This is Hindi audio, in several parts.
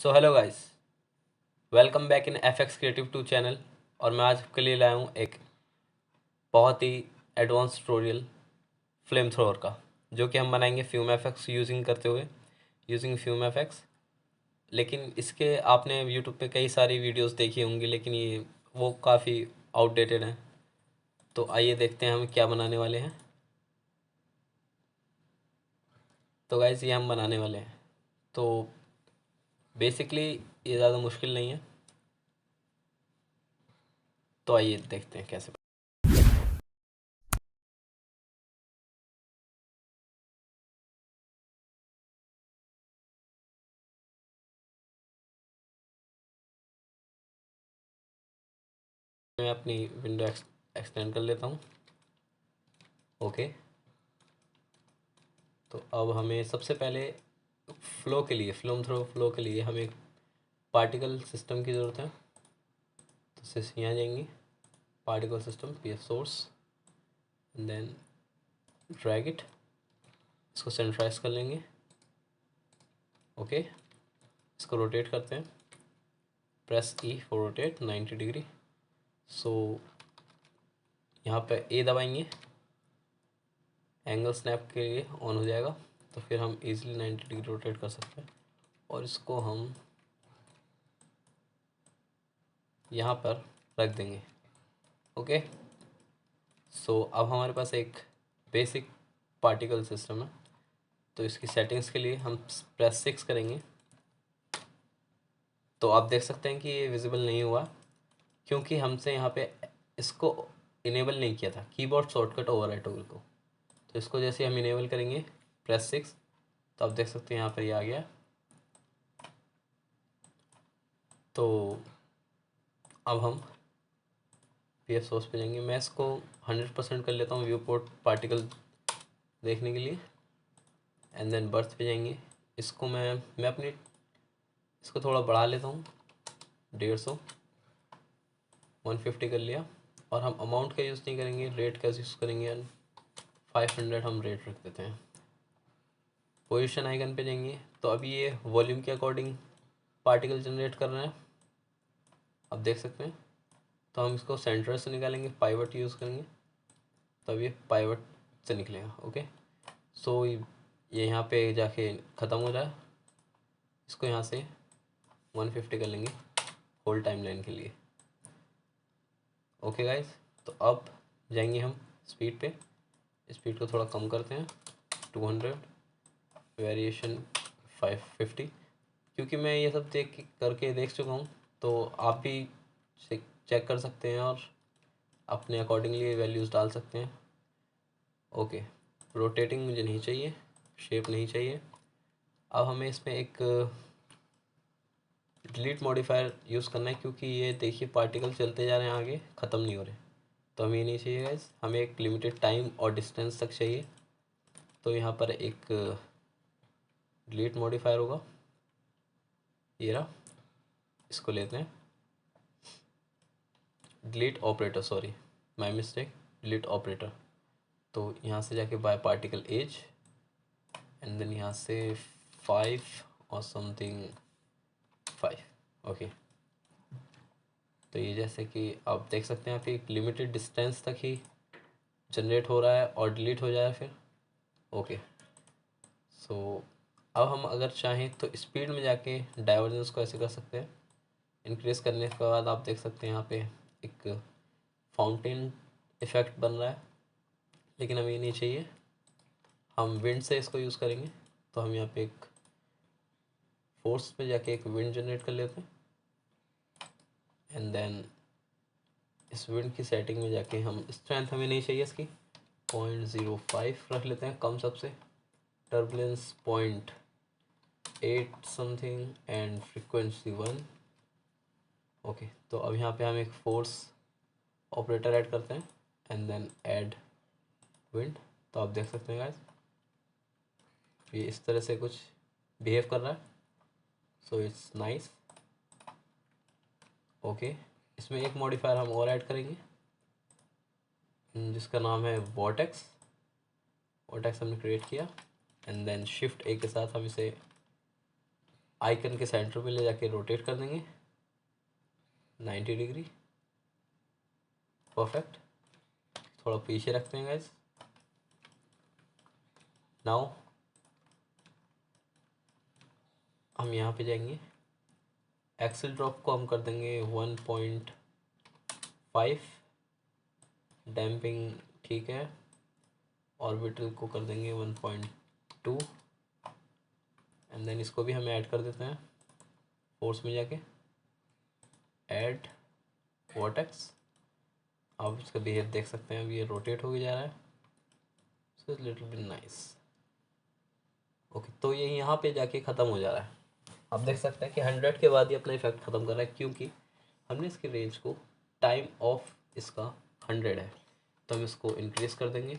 So hello guys, welcome back in F x creative 2 channel. और मैं आज आपके लिए लाया हूँ एक बहुत ही एडवांस ट्यूटोरियल फ्लेम थ्रोअर का, जो कि हम बनाएंगे फ्यूम एफएक्स यूजिंग करते हुए यूजिंग फ्यूम एफएक्स। लेकिन इसके आपने यूट्यूब पे कई सारी वीडियोस देखी होंगी, लेकिन ये वो काफ़ी आउटडेटेड हैं। तो आइए देखते हैं हम क्या बनाने वाले हैं। तो गाइस, ये हम बनाने वाले हैं। तो बेसिकली ये ज़्यादा मुश्किल नहीं है। तो आइए देखते हैं कैसे। मैं अपनी विंडो एक्सटेंड कर लेता हूँ। ओके। तो अब हमें सबसे पहले फ्लो के लिए, फ्लो थ्रो फ्लो के लिए हमें एक पार्टिकल सिस्टम की ज़रूरत है। तो सिर्फ यहाँ जाएंगे, particle system P F source, then drag it, इसको सेंट्राइज कर लेंगे। ओके, इसको रोटेट करते हैं, press E for rotate 90 degree. So यहाँ पे ए दबाएंगे, एंगल स्नैप के लिए ऑन हो जाएगा। तो फिर हम इजीली 90 डिग्री रोटेट कर सकते हैं। और इसको हम यहाँ पर रख देंगे। ओके। सो अब हमारे पास एक बेसिक पार्टिकल सिस्टम है। तो इसकी सेटिंग्स के लिए हम प्रेस 6 करेंगे। तो आप देख सकते हैं कि ये विजिबल नहीं हुआ, क्योंकि हमसे यहाँ पे इसको इनेबल नहीं किया था, कीबोर्ड शॉर्टकट ओवरराइट टॉगल को। तो इसको जैसे हम इनेबल करेंगे प्रेस 6, तो आप देख सकते हैं यहाँ पर ये आ गया। तो अब हम पी एफ सोर्स पे जाएंगे। मैं इसको 100% कर लेता हूँ व्यू पोर्ट पार्टिकल देखने के लिए। एंड देन बर्थ पे जाएंगे। इसको मैं अपनी इसको थोड़ा बढ़ा लेता हूँ, 150, 150 कर लिया। और हम अमाउंट का यूज़ नहीं करेंगे, रेट का यूज़ करेंगे। 500 हम रेट रख देते हैं। पोजीशन आइकन पे जाएंगे। तो अभी ये वॉल्यूम के अकॉर्डिंग पार्टिकल जनरेट कर रहे हैं, आप देख सकते हैं। तो हम इसको सेंटर से निकालेंगे, पाइवट यूज़ करेंगे, तब ये पाइवट से निकलेगा। ओके। सो ये यहाँ पे जाके ख़त्म हो जाए। इसको यहाँ से 150 कर लेंगे होल टाइम लाइन के लिए। ओके गाइस, तो अब जाएंगे हम स्पीड पे। स्पीड को थोड़ा कम करते हैं, 200, वेरिएशन 550, क्योंकि मैं ये सब करके देख चुका हूँ। तो आप भी चेक कर सकते हैं और अपने अकॉर्डिंगली वैल्यूज़ डाल सकते हैं। ओके, रोटेटिंग मुझे नहीं चाहिए, शेप नहीं चाहिए। अब हमें इसमें एक डिलीट मॉडिफायर यूज़ करना है, क्योंकि ये देखिए पार्टिकल चलते जा रहे हैं, आगे ख़त्म नहीं हो रहे। तो हमें ये नहीं चाहिए गाइस, हमें एक लिमिटेड टाइम और डिस्टेंस तक चाहिए। तो यहाँ पर एक डिलीट मॉडिफायर होगा, ये रहा। इसको लेते हैं, delete operator, sorry my mistake, delete operator. तो यहाँ से जाके by particle edge, and then यहाँ से 5 और समथिंग 5। ओके। तो ये जैसे कि आप देख सकते हैं, यहाँ पे एक लिमिटेड डिस्टेंस तक ही जनरेट हो रहा है और डिलीट हो जाए फिर। ओके। सो अब हम अगर चाहें तो स्पीड में जाके डाइवर्जेंस को ऐसे कर सकते हैं। इंक्रीज़ करने के बाद आप देख सकते हैं यहाँ पे एक फाउंटेन इफेक्ट बन रहा है, लेकिन हमें ये नहीं चाहिए। हम विंड से इसको यूज़ करेंगे। तो हम यहाँ पे एक फोर्स पे जाके एक विंड जनरेट कर लेते हैं। एंड देन इस विंड की सेटिंग में जाके हम स्ट्रेंथ हमें नहीं चाहिए, इसकी 0.05 रख लेते हैं कम सबसे। Turbulence 0.8 something and frequency 1। Okay. तो अब यहाँ पे हम एक फोर्स ऑपरेटर ऐड करते हैं, एंड देन ऐड विंड। तो आप देख सकते हैं गाइस, ये इस तरह से कुछ बिहेव कर रहा है। So it's nice. ओके। इसमें एक मॉडिफायर हम और ऐड करेंगे, जिसका नाम है वॉर्टेक्स। वॉर्टेक्स हमने क्रिएट किया, एंड देन शिफ्ट ए के साथ हम इसे आइकन के सेंटर पे ले जाके रोटेट कर देंगे 90 डिग्री। परफेक्ट। थोड़ा पीछे रखते हैं गाइस। नाउ हम यहाँ पे जाएंगे, एक्सेल ड्रॉप को हम कर देंगे 1.5, डैम्पिंग ठीक है, ऑर्बिटल को कर देंगे 1.2 एंड देन इसको भी हम ऐड कर देते हैं फोर्स में जाके, ऐड वर्टेक्स। आप इसका बिहेव देख सकते हैं, अब ये रोटेट होके जा रहा है, so little bit nice. Okay, तो ये यहाँ पे जाके ख़त्म हो जा रहा है। आप देख सकते हैं कि 100 के बाद ही अपना इफेक्ट ख़त्म कर रहा है, क्योंकि हमने इसकी रेंज को, टाइम ऑफ इसका 100 है, तो हम इसको इंक्रीज कर देंगे।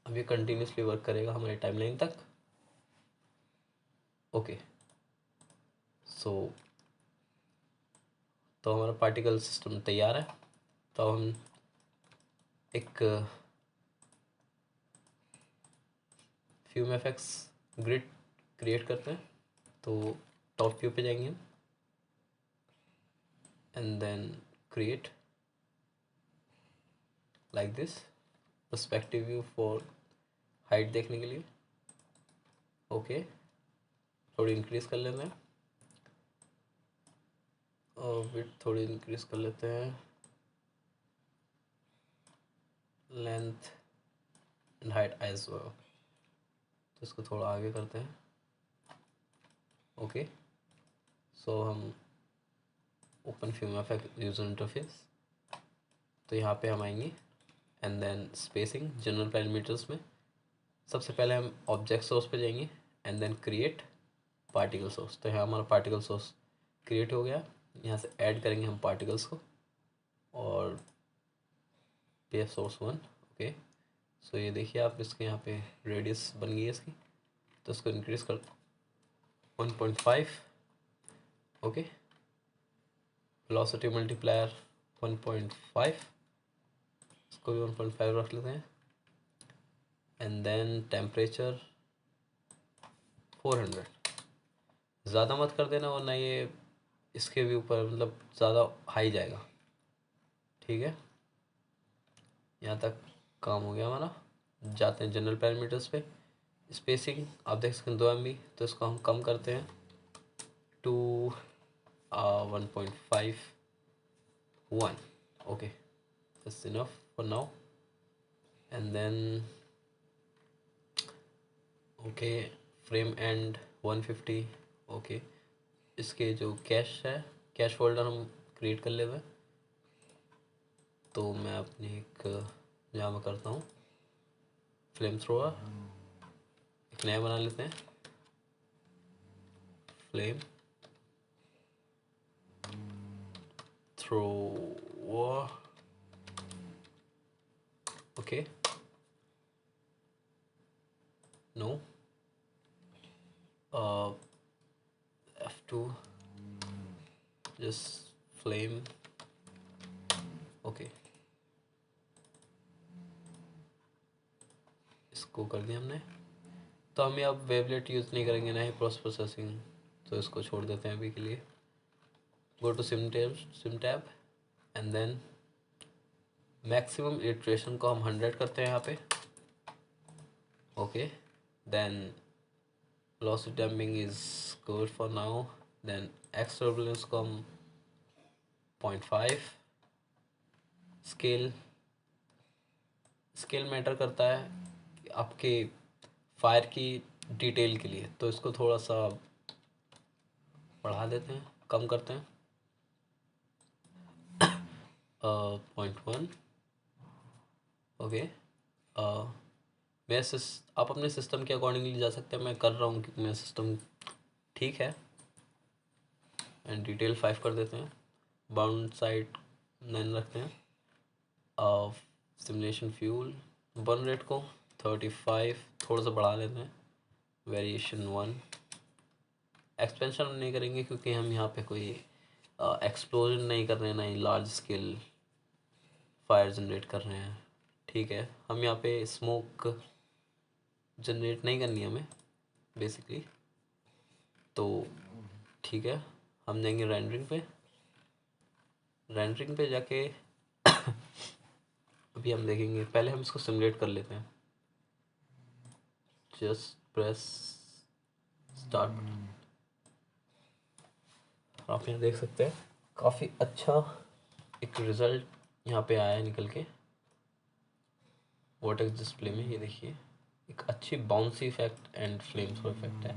अब ये कंटिन्यूसली वर्क करेगा हमारी टाइमलाइन तक। ओके, सो तो हमारा पार्टिकल सिस्टम तैयार है। तो हम एक फ्यूम एफेक्ट्स ग्रिड क्रिएट करते हैं। तो टॉप व्यू पे जाएंगे हम and then create like this, perspective view for height देखने के लिए। ओके, थोड़ी इंक्रीज कर लेते हैं और विड्थ थोड़ी इंक्रीज कर लेते हैं, length and height as well. तो इसको थोड़ा आगे करते हैं। ओके, सो हम open fume effect user interface, तो यहाँ पे हम आएंगे and then spacing general parameters में सबसे पहले हम ऑब्जेक्ट सोर्स पे जाएंगे and then create particle source. तो यहाँ हमारा पार्टिकल सोर्स क्रिएट हो गया। यहाँ से ऐड करेंगे हम पार्टिकल्स को और पे सोर्स 1। ओके, सो ये देखिए आप, इसके यहाँ पे रेडियस बन गई है इसकी, तो इसको इंक्रीज कर 1.5। ओके, वेलोसिटी मल्टीप्लायर 1.5, इसको भी 1.5 रख लेते हैं एंड देन टेम्परेचर 400। ज़्यादा मत कर देना वरना ये इसके भी ऊपर मतलब ज़्यादा हाई जाएगा। ठीक है, यहाँ तक काम हो गया हमारा। जाते हैं जनरल पैरामीटर्स पे। स्पेसिंग आप देख सकते हैं 2 MB, तो इसको हम कम करते हैं to 1.51। Okay, that's enough for now and then okay, frame and 150। Okay, इसके जो कैश है, कैश फोल्डर हम क्रिएट कर लेते हैं। तो मैं अपनी एक यहाँ मैं करता हूँ फ्लेम थ्रोअर, एक नया बना लेते हैं, flame thrower. Okay, no F2 just flame। Okay, इसको कर दिया हमने। तो हम अब वेवलेट यूज़ नहीं करेंगे, ना ही क्रॉस प्रोसेसिंग, तो इसको छोड़ देते हैं अभी के लिए। Go to sim tab and then maximum iteration को हम 100 करते हैं यहाँ पे। Okay, then velocity damping is good for now. Then x turbulence को हम 0.5। स्केल मैटर करता है आपके फायर की डिटेल के लिए, तो इसको थोड़ा सा बढ़ा देते हैं, कम करते हैं 0.1। ओके, आप अपने सिस्टम के अकॉर्डिंगली जा सकते हैं, मैं कर रहा हूँ क्योंकि मेरा सिस्टम ठीक है। एंड डिटेल 5 कर देते हैं, बाउंड साइड 9 रखते हैं। सिमुलेशन फ्यूल बर्न रेट को 35 थोड़ा सा बढ़ा लेते हैं, वेरिएशन 1। एक्सपेंशन नहीं करेंगे क्योंकि हम यहाँ पे कोई एक्सप्लोजन नहीं कर रहे हैं, ना ही लार्ज स्केल फायर जनरेट कर रहे हैं। ठीक है, हम यहाँ पे स्मोक जनरेट नहीं करनी है हमें बेसिकली। तो ठीक है, हम जाएंगे रेंडरिंग पे जाके अभी हम देखेंगे, पहले हम इसको सिमुलेट कर लेते हैं। Just press start button. आप यहाँ देख सकते हैं काफ़ी अच्छा एक रिज़ल्ट यहाँ पे आया है निकल के वर्टेक्स डिस्प्ले में। ये देखिए एक अच्छी bouncy effect and flame throw effect है।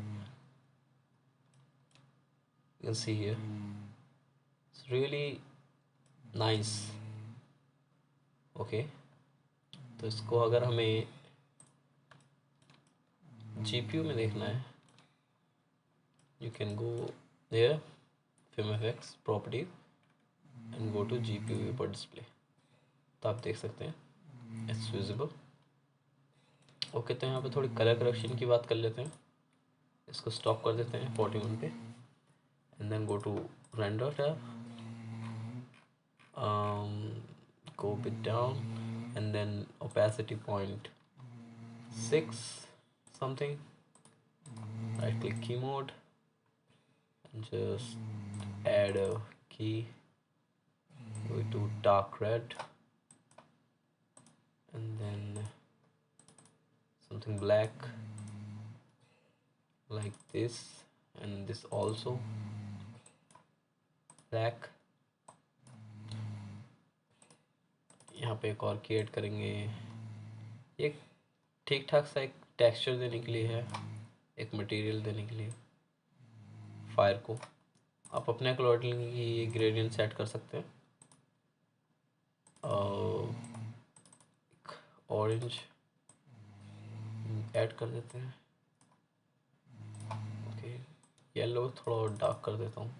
You can see here, it's really nice. Okay, तो इसको अगर हमें GPU में देखना है, you can go there, film effects, property and go to GPU vapor display। तो आप देख सकते हैं it's visible। ओके, तो यहाँ पे थोड़ी कलर करेक्शन की बात कर लेते हैं। इसको स्टॉप कर देते हैं 41 पे and then go to render tab, go a bit down and then opacity 0.6 something, right click key mode and just add a key, go to dark red and then something black like this, and this also black। यहाँ पे एक और की ऐड करेंगे, एक ठीक ठाक सा एक टेक्सचर देने के लिए है, एक मटेरियल देने के लिए फायर को। आप अपने अकॉर्डिंग ही ग्रेडियंट सेट कर सकते हैं। एक ऑरेंज ऐड कर देते हैं। ओके, येलो थोड़ा और डार्क कर देता हूँ।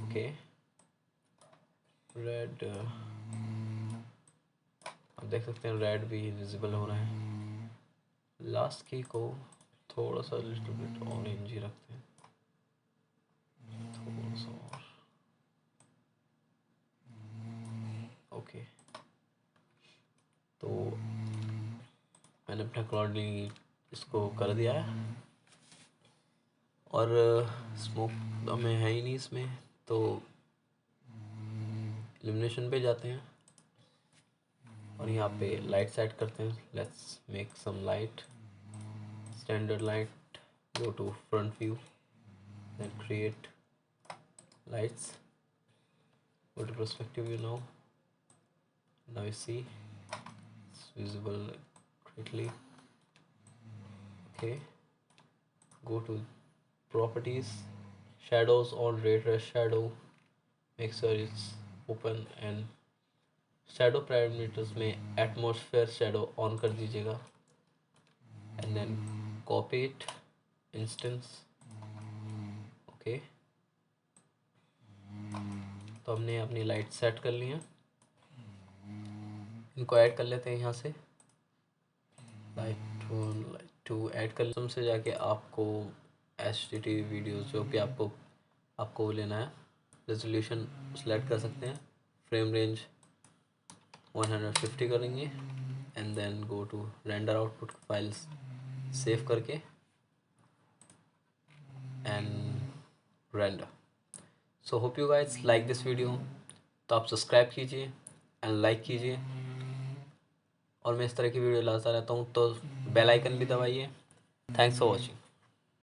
ओके, रेड आप देख सकते हैं रेड भी विजिबल हो रहा है। लास्ट की को थोड़ा सा लिटिल बिट ऑरेंज ही रखते हैं, थोड़ा सा और। ओके, तो मैंने अपने अकॉर्डिंग इसको कर दिया है और स्मोक हमें है ही नहीं इसमें, तो इल्यूमिनेशन पे जाते हैं और यहाँ पे लाइट सेट करते हैं। Let's make some light, standard light, go to front view, then create lights, go to perspective view now you see it's visible greatly। okay, go to properties, shadows on ray trace shadow, make sure it's open and shadow parameters में atmosphere shadow on कर दीजिएगा and then copy it instance। okay, तो हमने अपनी लाइट सेट कर ली है, इनको ऐड कर लेते हैं यहाँ से। लाइट 1 लाइट 2 ऐड कर लेते से जाके आपको HDTV वीडियोस जो भी आपको लेना है, रेजोल्यूशन सेलेक्ट कर सकते हैं। फ्रेम रेंज 150 करेंगे and then go to render output files save करके and render. So hope you guys like this video. तो आप सब्सक्राइब कीजिए एंड लाइक कीजिए और मैं इस तरह की वीडियो लाता रहता हूँ, तो बेल आइकन भी दबाइए। Thanks for watching.